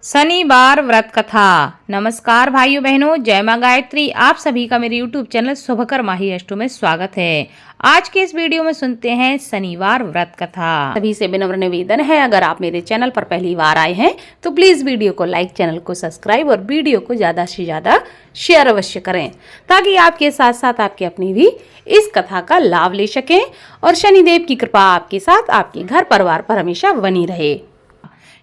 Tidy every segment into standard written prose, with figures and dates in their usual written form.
शनिवार व्रत कथा। नमस्कार भाइयों बहनों, जय मां गायत्री। आप सभी का मेरे YouTube चैनल शुभकर माही अष्टो में स्वागत है। आज के इस वीडियो में सुनते हैं शनिवार व्रत कथा। सभी से विनम्र निवेदन है, अगर आप मेरे चैनल पर पहली बार आए हैं तो प्लीज वीडियो को लाइक, चैनल को सब्सक्राइब और वीडियो को ज्यादा से ज्यादा शेयर अवश्य करें, ताकि आपके साथ साथ आपके अपनी भी इस कथा का लाभ ले सकें और शनिदेव की कृपा आपके साथ, आपके घर परिवार पर हमेशा बनी रहे।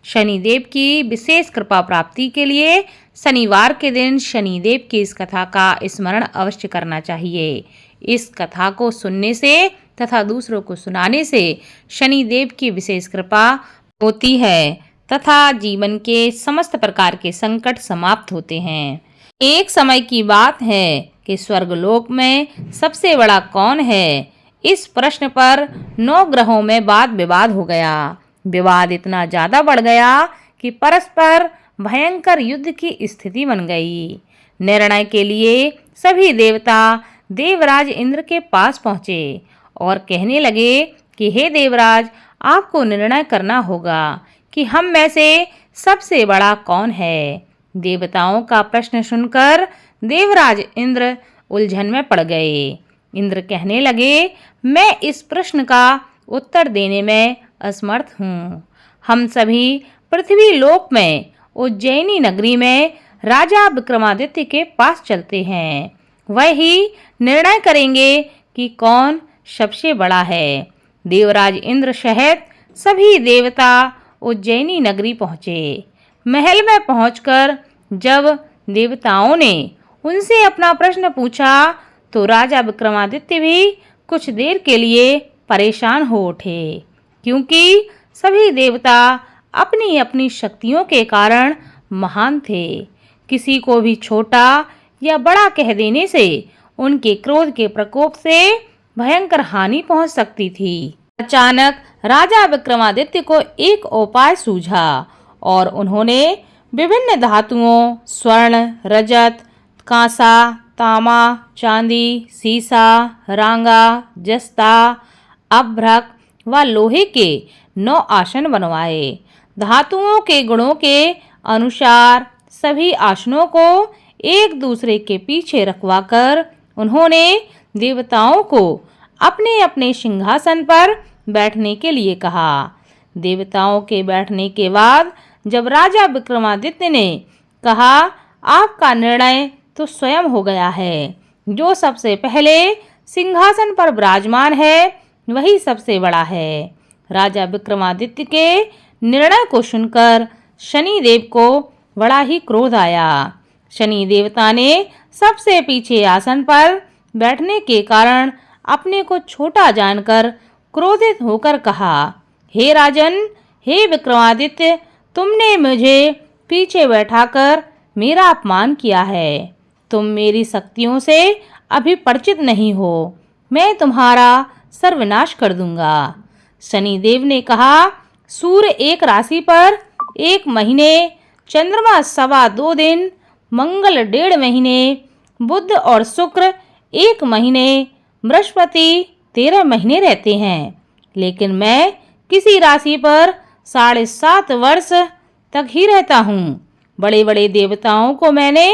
शनिदेव की विशेष कृपा प्राप्ति के लिए शनिवार के दिन शनिदेव की इस कथा का स्मरण अवश्य करना चाहिए। इस कथा को सुनने से तथा दूसरों को सुनाने से शनिदेव की विशेष कृपा होती है तथा जीवन के समस्त प्रकार के संकट समाप्त होते हैं। एक समय की बात है कि स्वर्गलोक में सबसे बड़ा कौन है, इस प्रश्न पर 9 ग्रहों में वाद विवाद हो गया। विवाद इतना ज्यादा बढ़ गया कि परस्पर भयंकर युद्ध की स्थिति बन गई। निर्णय के लिए सभी देवता देवराज इंद्र के पास पहुंचे और कहने लगे कि हे देवराज, आपको निर्णय करना होगा कि हम में से सबसे बड़ा कौन है। देवताओं का प्रश्न सुनकर देवराज इंद्र उलझन में पड़ गए। इंद्र कहने लगे, मैं इस प्रश्न का उत्तर देने में असमर्थ हूँ। हम सभी पृथ्वी लोक में उज्जैनी नगरी में राजा विक्रमादित्य के पास चलते हैं। वह ही निर्णय करेंगे कि कौन सबसे बड़ा है। देवराज इंद्र सहित सभी देवता उज्जैनी नगरी पहुँचे। महल में पहुंचकर जब देवताओं ने उनसे अपना प्रश्न पूछा तो राजा विक्रमादित्य भी कुछ देर के लिए परेशान हो उठे, क्योंकि सभी देवता अपनी अपनी शक्तियों के कारण महान थे। किसी को भी छोटा या बड़ा कह देने से उनके क्रोध के प्रकोप से भयंकर हानि पहुंच सकती थी। अचानक राजा विक्रमादित्य को एक उपाय सूझा और उन्होंने विभिन्न धातुओं स्वर्ण, रजत, कांसा, तांबा, चांदी, सीसा, रांगा, जस्ता, अभ्रक व लोहे के 9 आसन बनवाए। धातुओं के गुणों के अनुसार सभी आसनों को एक दूसरे के पीछे रखवाकर उन्होंने देवताओं को अपने अपने सिंहासन पर बैठने के लिए कहा। देवताओं के बैठने के बाद जब राजा विक्रमादित्य ने कहा, आपका निर्णय तो स्वयं हो गया है। जो सबसे पहले सिंहासन पर विराजमान है वही सबसे बड़ा है। राजा विक्रमादित्य के निर्णय को सुनकर शनिदेव को बड़ा ही क्रोध आया। शनि देवता ने सबसे पीछे आसन पर बैठने के कारण अपने को छोटा जानकर क्रोधित होकर कहा, हे राजन, हे विक्रमादित्य, तुमने मुझे पीछे बैठाकर मेरा अपमान किया है। तुम मेरी शक्तियों से अभी परिचित नहीं हो। मैं तुम्हारा सर्वनाश कर दूंगा। शनिदेव ने कहा, सूर्य एक राशि पर 1 महीने, चंद्रमा 2.25 दिन, मंगल 1.5 महीने, बुध और शुक्र 1 महीने, बृहस्पति 13 महीने रहते हैं, लेकिन मैं किसी राशि पर 7.5 वर्ष तक ही रहता हूँ। बड़े बड़े देवताओं को मैंने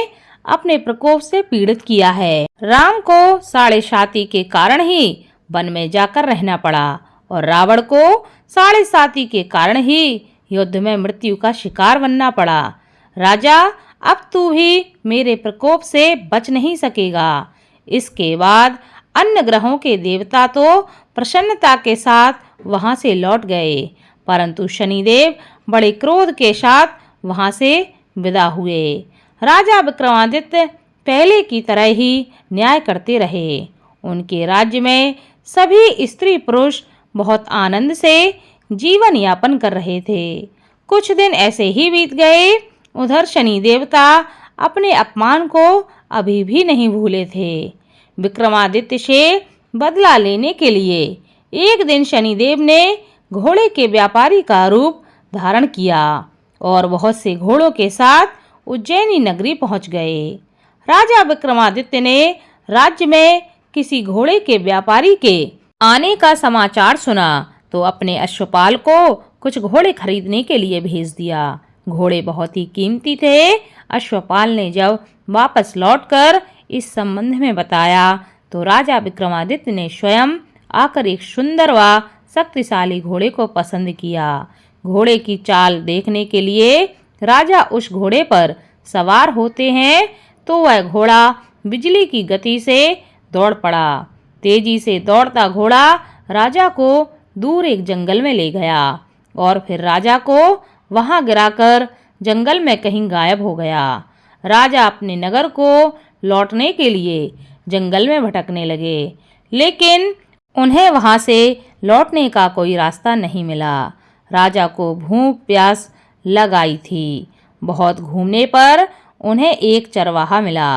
अपने प्रकोप से पीड़ित किया है। राम को 7.5 के कारण ही वन में जाकर रहना पड़ा और रावण को 7.5 के कारण ही युद्ध में मृत्यु का शिकार बनना पड़ा। राजा, अब तू भी मेरे प्रकोप से बच नहीं सकेगा। इसके बाद अन्य ग्रहों के देवता तो प्रसन्नता के साथ वहां से लौट गए, परंतु शनिदेव बड़े क्रोध के साथ वहां से विदा हुए। राजा विक्रमादित्य पहले की तरह ही न्याय करते रहे। उनके राज्य में सभी स्त्री पुरुष बहुत आनंद से जीवन यापन कर रहे थे। कुछ दिन ऐसे ही बीत गए। उधर शनि देवता अपने अपमान को अभी भी नहीं भूले थे। विक्रमादित्य से बदला लेने के लिए एक दिन शनिदेव ने घोड़े के व्यापारी का रूप धारण किया और बहुत से घोड़ों के साथ उज्जैनी नगरी पहुंच गए। राजा विक्रमादित्य ने राज्य में किसी घोड़े के व्यापारी के आने का समाचार सुना तो अपने अश्वपाल को कुछ घोड़े खरीदने के लिए भेज दिया। घोड़े बहुत ही कीमती थे। अश्वपाल ने जब वापस लौटकर इस संबंध में बताया तो राजा विक्रमादित्य ने स्वयं आकर एक सुंदर व शक्तिशाली घोड़े को पसंद किया। घोड़े की चाल देखने के लिए राजा उस घोड़े पर सवार होते हैं तो वह घोड़ा बिजली की गति से दौड़ पड़ा। तेजी से दौड़ता घोड़ा राजा को दूर एक जंगल में ले गया और फिर राजा को वहां गिराकर जंगल में कहीं गायब हो गया। राजा अपने नगर को लौटने के लिए जंगल में भटकने लगे, लेकिन उन्हें वहां से लौटने का कोई रास्ता नहीं मिला। राजा को भूख प्यास लग आई थी। बहुत घूमने पर उन्हें एक चरवाहा मिला।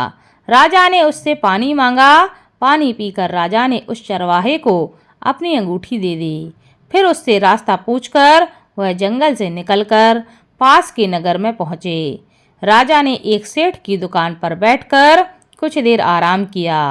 राजा ने उससे पानी मांगा। पानी पीकर राजा ने उस चरवाहे को अपनी अंगूठी दे दी। फिर उससे रास्ता पूछकर वह जंगल से निकलकर पास के नगर में पहुंचे। राजा ने एक सेठ की दुकान पर बैठकर कुछ देर आराम किया।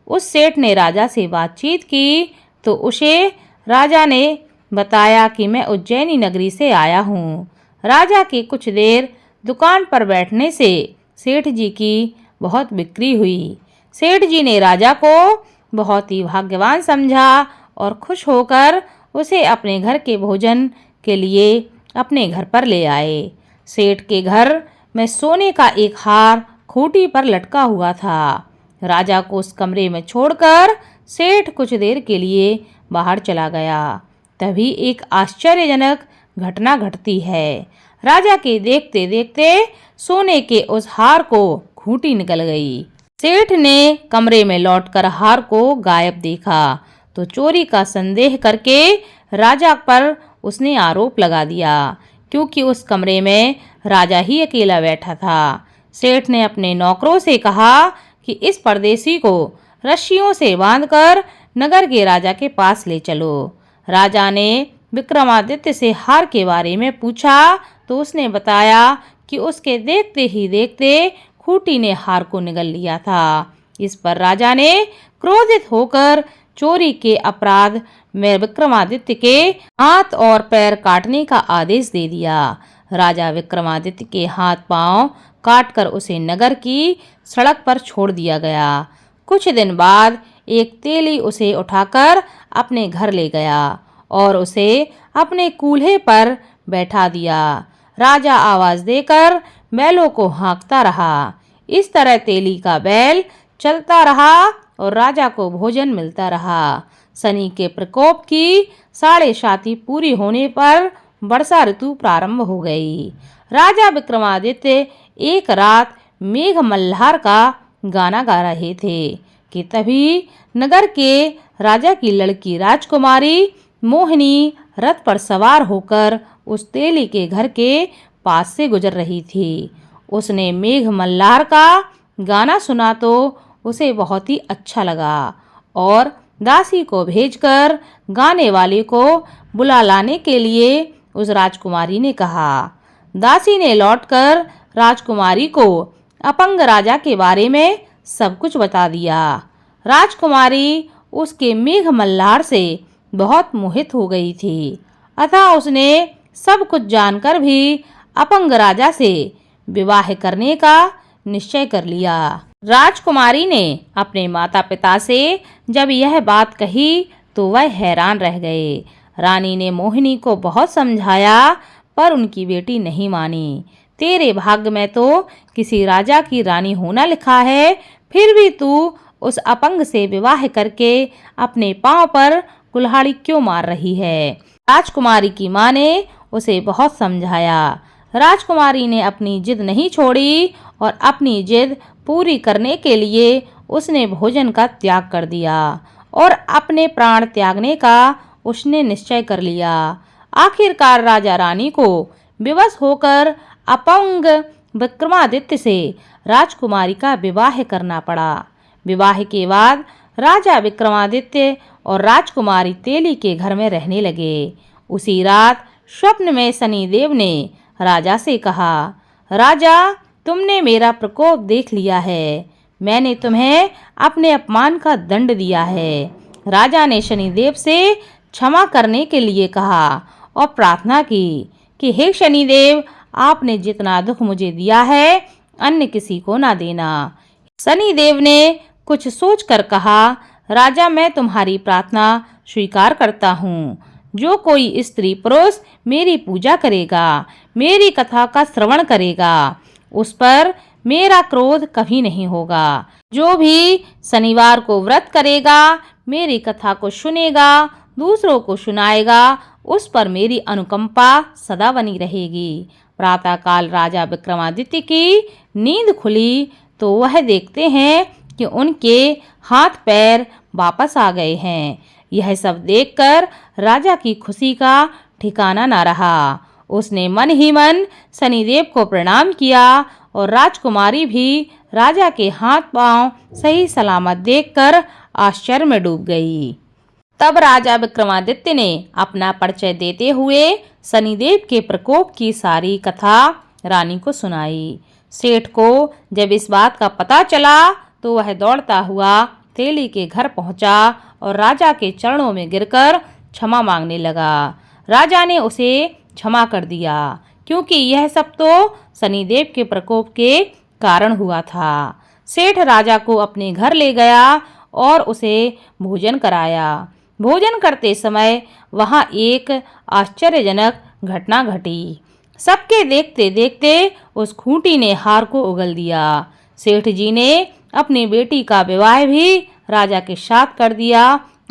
उस सेठ ने राजा से बातचीत की तो उसे राजा ने बताया कि मैं उज्जैनी नगरी से आया हूँ। राजा के कुछ देर दुकान पर बैठने से सेठ जी की बहुत बिक्री हुई। सेठ जी ने राजा को बहुत ही भाग्यवान समझा और खुश होकर उसे अपने घर के भोजन के लिए अपने घर पर ले आए। सेठ के घर में सोने का एक हार खूंटी पर लटका हुआ था। राजा को उस कमरे में छोड़कर सेठ कुछ देर के लिए बाहर चला गया। तभी एक आश्चर्यजनक घटना घटती है। राजा के देखते देखते सोने के उस हार को खूंटी निकल गई। सेठ ने कमरे में लौटकर हार को गायब देखा तो चोरी का संदेह करके राजा पर उसने आरोप लगा दिया, क्योंकि उस कमरे में राजा ही अकेला बैठा था। सेठ ने अपने नौकरों से कहा कि इस परदेसी को रस्सियों से बांधकर नगर के राजा के पास ले चलो। राजा ने विक्रमादित्य से हार के बारे में पूछा तो उसने बताया कि उसके देखते ही देखते खूंटी ने हार को निगल लिया था। इस पर राजा ने क्रोधित होकर चोरी के अपराध में विक्रमादित्य के हाथ और पैर काटने का आदेश दे दिया। राजा विक्रमादित्य के हाथ पांव काटकर उसे नगर की सड़क पर छोड़ दिया गया। कुछ दिन बाद एक तेली उसे उठाकर अपने घर ले गया और उसे अपने कूल्हे पर बैठा दिया। राजा आवाज देकर बैलों को हाँकता रहा। इस तरह तेली का बैल चलता रहा और राजा को भोजन मिलता रहा। शनि के प्रकोप की 7.5 पूरी होने पर वर्षा ऋतु प्रारंभ हो गई। राजा विक्रमादित्य एक रात मेघ मल्हार का गाना गा रहे थे कि तभी नगर के राजा की लड़की राजकुमारी मोहिनी रथ पर सवार होकर उस तेली के घर के पास से गुजर रही थी। उसने मेघ मल्हार का गाना सुना तो उसे बहुत ही अच्छा लगा और दासी को भेजकर गाने वाले को बुला लाने के लिए उस राजकुमारी ने कहा। दासी ने लौटकर राजकुमारी को अपंग राजा के बारे में सब कुछ बता दिया। राजकुमारी उसके मेघ मल्हार से बहुत मोहित हो गई थी, अतः उसने सब कुछ जानकर भी अपंग राजा से विवाह करने का निश्चय कर लिया। राजकुमारी ने अपने माता पिता से जब यह बात कही तो वह हैरान रह गए। रानी ने मोहिनी को बहुत समझाया पर उनकी बेटी नहीं मानी। तेरे भाग्य में तो किसी राजा की रानी होना लिखा है, फिर भी तू उस अपंग से विवाह करके अपने पांव पर कुल्हाड़ी क्यों मार रही है। राजकुमारी की मां ने उसे बहुत समझाया। राजकुमारी ने अपनी जिद नहीं छोड़ी और अपनी जिद पूरी करने के लिए उसने भोजन का त्याग कर दिया और अपने प्राण त्यागने का उसने निश्चय कर लिया। आखिरकार राजा रानी को विवश होकर अपंग विक्रमादित्य से राजकुमारी का विवाह करना पड़ा। विवाह के बाद राजा विक्रमादित्य और राजकुमारी तेली के घर में रहने लगे। उसी रात स्वप्न में शनिदेव ने राजा से कहा, राजा तुमने मेरा प्रकोप देख लिया है, मैंने तुम्हें अपने अपमान का दंड दिया है। राजा ने शनिदेव से क्षमा करने के लिए कहा और प्रार्थना की कि हे शनिदेव, आपने जितना दुख मुझे दिया है अन्य किसी को ना देना। शनिदेव ने कुछ सोचकर कहा, राजा मैं तुम्हारी प्रार्थना स्वीकार करता हूँ। जो कोई स्त्री पुरुष मेरी पूजा करेगा, मेरी कथा का श्रवण करेगा, उस पर मेरा क्रोध कभी नहीं होगा। जो भी शनिवार को व्रत करेगा, मेरी कथा को सुनेगा, दूसरों को सुनाएगा, उस पर मेरी अनुकंपा सदा बनी रहेगी। प्रातःकाल राजा विक्रमादित्य की नींद खुली तो वह देखते हैं कि उनके हाथ पैर वापस आ गए हैं। यह सब देखकर राजा की खुशी का ठिकाना न रहा। उसने मन ही मन शनिदेव को प्रणाम किया और राजकुमारी भी राजा के हाथ पांव सही सलामत देखकर आश्चर्य में डूब गई। तब राजा विक्रमादित्य ने अपना परिचय देते हुए शनिदेव के प्रकोप की सारी कथा रानी को सुनाई। सेठ को जब इस बात का पता चला तो वह दौड़ता हुआ तेली के घर पहुंचा और राजा के चरणों में गिरकर क्षमा मांगने लगा। राजा ने उसे क्षमा कर दिया क्योंकि यह सब तो शनिदेव के प्रकोप के कारण हुआ था। सेठ राजा को अपने घर ले गया और उसे भोजन कराया। भोजन करते समय वहां एक आश्चर्यजनक घटना घटी। सबके देखते देखते उस खूंटी ने हार को उगल दिया। सेठ जी ने अपनी बेटी का विवाह भी राजा के साथ कर दिया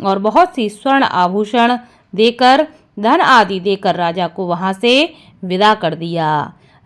और बहुत सी स्वर्ण आभूषण देकर, धन आदि देकर राजा को वहां से विदा कर दिया।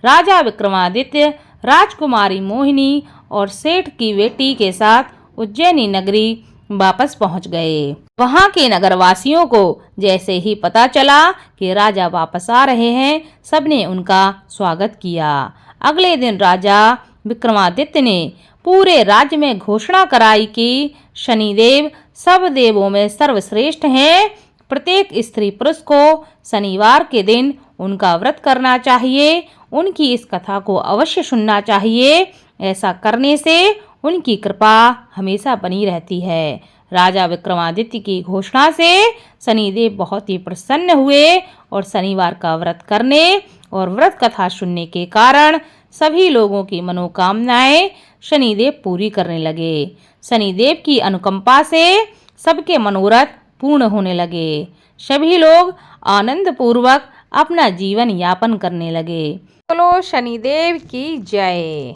राजा विक्रमादित्य राजकुमारी मोहिनी और सेठ की बेटी के साथ उज्जैनी नगरी वापस पहुंच गए। वहां के नगरवासियों को जैसे ही पता चला कि राजा वापस आ रहे हैं, सबने उनका स्वागत किया। अगले दिन राजा विक्रमादित्य ने पूरे राज्य में घोषणा कराई कि शनिदेव सब देवों में सर्वश्रेष्ठ हैं। प्रत्येक स्त्री पुरुष को शनिवार के दिन उनका व्रत करना चाहिए, उनकी इस कथा को अवश्य सुनना चाहिए। ऐसा करने से उनकी कृपा हमेशा बनी रहती है। राजा विक्रमादित्य की घोषणा से शनिदेव बहुत ही प्रसन्न हुए और शनिवार का व्रत करने और व्रत कथा सुनने के कारण सभी लोगों की मनोकामनाएं शनिदेव पूरी करने लगे। शनिदेव की अनुकंपा से सबके मनोरथ पूर्ण होने लगे। सभी लोग आनंद पूर्वक अपना जीवन यापन करने लगे। बोलो शनिदेव की जय।